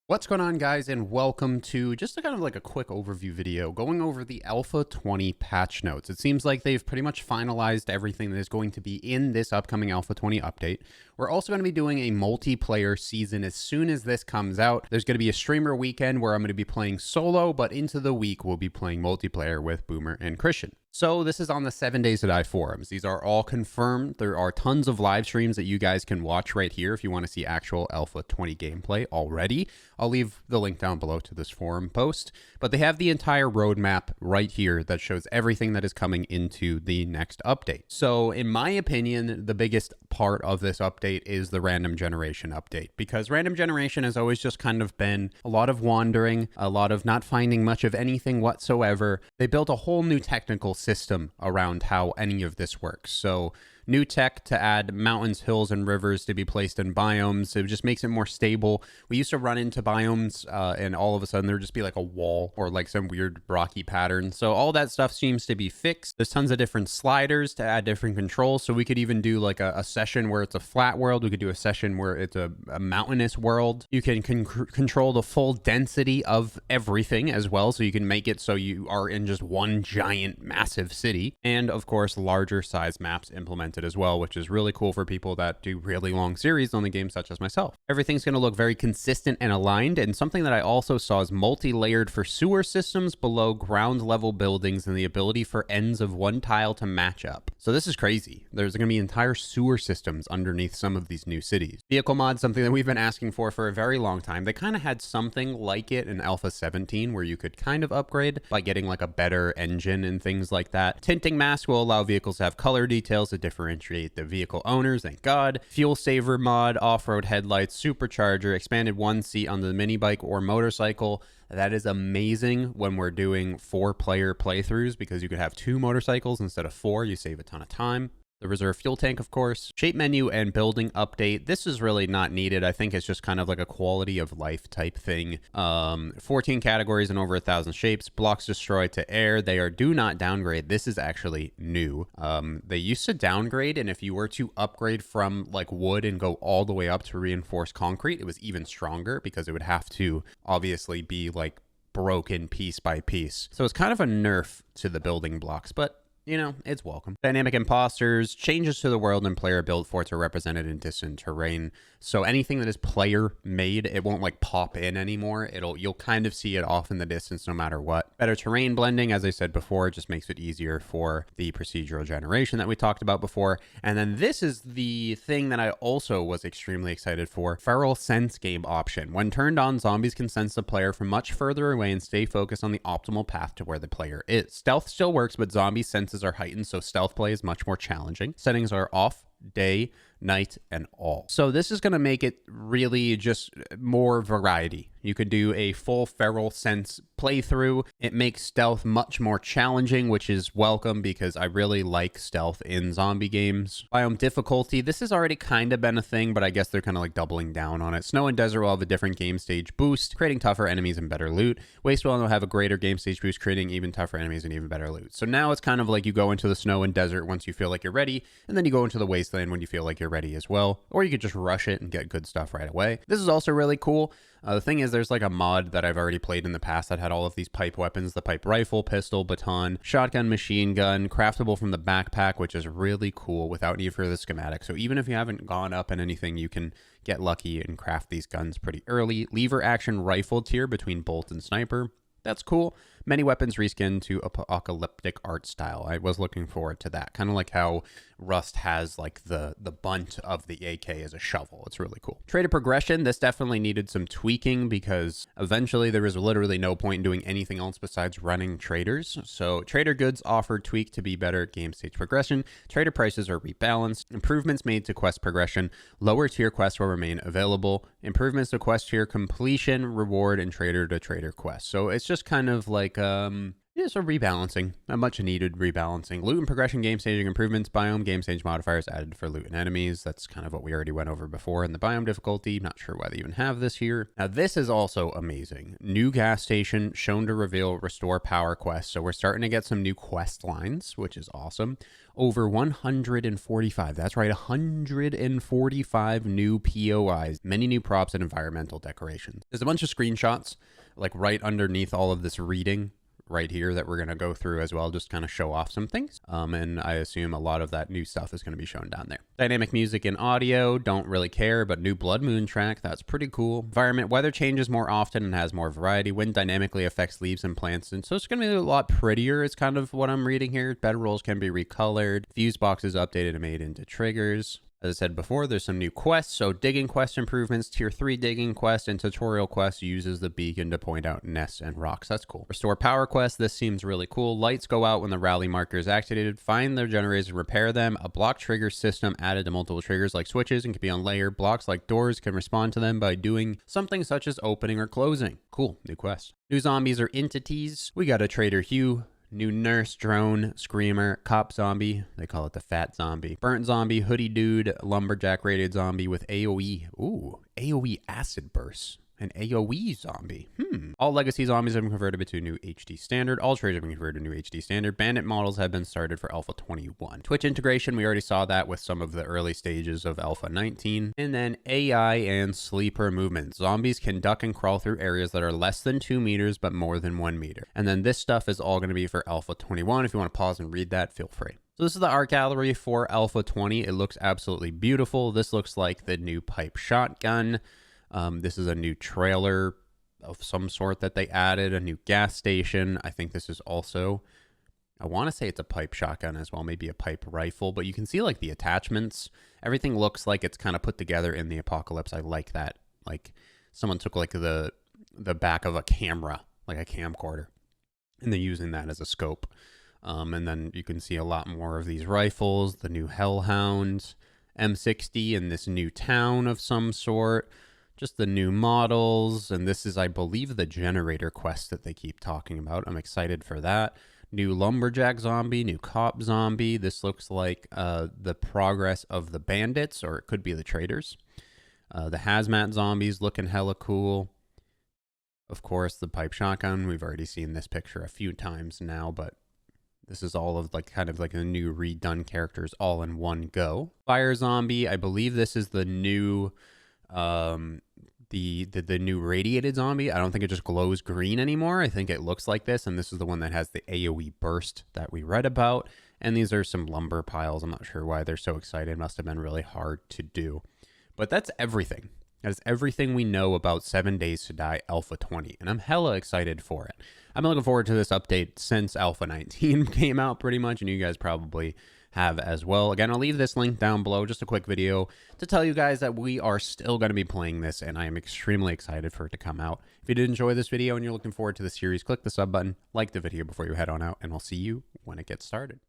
What's going on, guys, and welcome to just a kind of like a quick overview video going over the Alpha 20 patch notes. It seems like they've pretty much finalized everything that is going to be in this upcoming Alpha 20 update. We're also going to be doing a multiplayer season as soon as this comes out. There's going to be a streamer weekend where I'm going to be playing solo, but into the week we'll be playing multiplayer with Boomer and Christian. So this is on the 7 Days to Die forums. These are all confirmed. There are tons of live streams that you guys can watch right here if you want to see actual Alpha 20 gameplay already. I'll leave the link down below to this forum post, but they have the entire roadmap right here that shows everything that is coming into the next update. So in my opinion, the biggest part of this update is the random generation update, because random generation has always just kind of been a lot of wandering, a lot of not finding much of anything whatsoever. They built a whole new technical system around how any of this works. So new tech to add mountains, hills, and rivers to be placed in biomes. It just makes it more stable. We used to run into biomes and all of a sudden there'd just be like a wall or like some weird rocky pattern. So all that stuff seems to be fixed. There's tons of different sliders to add different controls. So we could even do like a session where it's a flat world. We could do a session where it's a mountainous world. You can control the full density of everything as well. So you can make it so you are in just one giant massive city. And of course, larger size maps implemented as well, which is really cool for people that do really long series on the game, such as myself. Everything's going to look very consistent and aligned, and something that I also saw is multi-layered for sewer systems below ground level buildings and the ability for ends of one tile to match up. So this is crazy. There's going to be entire sewer systems underneath some of these new cities. Vehicle mod, something that we've been asking for a very long time. They kind of had something like it in Alpha 17 where you could kind of upgrade by getting like a better engine and things like that. Tinting mask will allow vehicles to have color details that differentiate the vehicle owners, thank God. Fuel saver mod, off-road headlights, supercharger, expanded one seat on the mini bike or motorcycle. That is amazing when we're doing 4-player playthroughs, because you could have 2 motorcycles instead of 4. You save a ton of time. The reserve fuel tank, of course. Shape menu and building update. This is really not needed. I think it's just kind of like a quality of life type thing. 14 categories and over 1,000 shapes. Blocks destroyed to air. They are do not downgrade. This is actually new. They used to downgrade, and if you were to upgrade from like wood and go all the way up to reinforced concrete, it was even stronger because it would have to obviously be like broken piece by piece. So it's kind of a nerf to the building blocks, but you know, it's welcome. Dynamic imposters, changes to the world and player built forts are represented in distant terrain. So anything that is player made, it won't like pop in anymore. You'll kind of see it off in the distance no matter what. Better terrain blending, as I said before, just makes it easier for the procedural generation that we talked about before. And then this is the thing that I also was extremely excited for. Feral sense game option. When turned on, zombies can sense the player from much further away and stay focused on the optimal path to where the player is. Stealth still works, but zombie senses are heightened, so stealth play is much more challenging. Settings are off, day, night, and all. So this is going to make it really just more variety. You could do a full feral sense playthrough. It makes stealth much more challenging, which is welcome because I really like stealth in zombie games. Biome difficulty. This has already kind of been a thing, but I guess they're kind of like doubling down on it. Snow and desert will have a different game stage boost, creating tougher enemies and better loot. Wasteland will have a greater game stage boost, creating even tougher enemies and even better loot. So now it's kind of like you go into the snow and desert once you feel like you're ready, and then you go into the wasteland when you feel like you're ready as well, or you could just rush it and get good stuff right away. This is also really cool. The thing is, there's like a mod that I've already played in the past that had all of these pipe weapons, the pipe rifle, pistol, baton, shotgun, machine gun, craftable from the backpack, which is really cool without need for the schematic. So even if you haven't gone up in anything, you can get lucky and craft these guns pretty early. Lever action rifle tier between bolt and sniper. That's cool. Many weapons reskin to apocalyptic art style. I was looking forward to that. Kind of like how Rust has like the bunt of the AK as a shovel. It's really cool. Trader progression. This definitely needed some tweaking because eventually there was literally no point in doing anything else besides running traders. So trader goods offered tweaked to be better at game stage progression. Trader prices are rebalanced. Improvements made to quest progression. Lower tier quests will remain available. Improvements to quest tier completion, reward, and trader to trader quests. So it's just kind of like Just a rebalancing, a much needed rebalancing. Loot and progression game staging improvements, biome game stage modifiers added for loot and enemies. That's kind of what we already went over before in the biome difficulty. Not sure why they even have this here. Now this is also amazing. New gas station shown to reveal restore power quest. So we're starting to get some new quest lines, which is awesome. Over 145, that's right, 145 new POIs, many new props and environmental decorations. There's a bunch of screenshots like right underneath all of this reading right here that we're going to go through as well, just kind of show off some things. And I assume a lot of that new stuff is going to be shown down there. Dynamic music and audio, don't really care, but new Blood Moon track, that's pretty cool. Environment, weather changes more often and has more variety. Wind dynamically affects leaves and plants, and so it's going to be a lot prettier is kind of what I'm reading here. Bedrolls can be recolored. Fuse boxes updated and made into triggers. As I said before, there's some new quests, so digging quest improvements, tier 3 digging quest, and tutorial quest uses the beacon to point out nests and rocks. That's cool. Restore power quest, this seems really cool. Lights go out when the rally marker is activated. Find their generators and repair them. A block trigger system added to multiple triggers like switches and can be on layer. Blocks like doors can respond to them by doing something such as opening or closing. Cool, new quest. New zombies or entities. We got a Traitor Hugh. New nurse, drone, screamer, cop zombie. They call it the fat zombie. Burnt zombie, hoodie dude, lumberjack rated zombie with AoE. Ooh, AoE acid bursts. An AoE zombie. All legacy zombies have been converted to new HD standard. All traitors have been converted to new HD standard. Bandit models have been started for Alpha 21. Twitch integration, we already saw that with some of the early stages of Alpha 19. And then AI and sleeper movement. Zombies can duck and crawl through areas that are less than 2 meters, but more than 1 meter. And then this stuff is all going to be for Alpha 21. If you want to pause and read that, feel free. So this is the art gallery for Alpha 20. It looks absolutely beautiful. This looks like the new pipe shotgun. This is a new trailer of some sort that they added, a new gas station. I think this is also, I want to say it's a pipe shotgun as well, maybe a pipe rifle, but you can see like the attachments. Everything looks like it's kind of put together in the apocalypse. I like that. Like someone took like the back of a camera, like a camcorder, and they're using that as a scope. And then you can see a lot more of these rifles, the new Hellhounds, M60, and this new town of some sort. Just the new models, and this is, I believe, the generator quest that they keep talking about. I'm excited for that. New lumberjack zombie, new cop zombie. This looks like the progress of the bandits, or it could be the traitors. The hazmat zombies looking hella cool. Of course, the pipe shotgun. We've already seen this picture a few times now, but this is all of like kind of like the new redone characters all in one go. Fire zombie. I believe this is the new the new radiated zombie. I don't think it just glows green anymore. I think it looks like this, and this is the one that has the AoE burst that we read about. And these are some lumber piles. I'm not sure why they're so excited. Must have been really hard to do. But that's everything. That is everything we know about 7 Days to Die Alpha 20, and I'm hella excited for it. I've been looking forward to this update since Alpha 19 came out pretty much, and you guys probably have as well. Again, I'll leave this link down below, just a quick video to tell you guys that we are still going to be playing this, and I am extremely excited for it to come out. If you did enjoy this video and you're looking forward to the series, click the sub button, like the video before you head on out, and I'll see you when it gets started.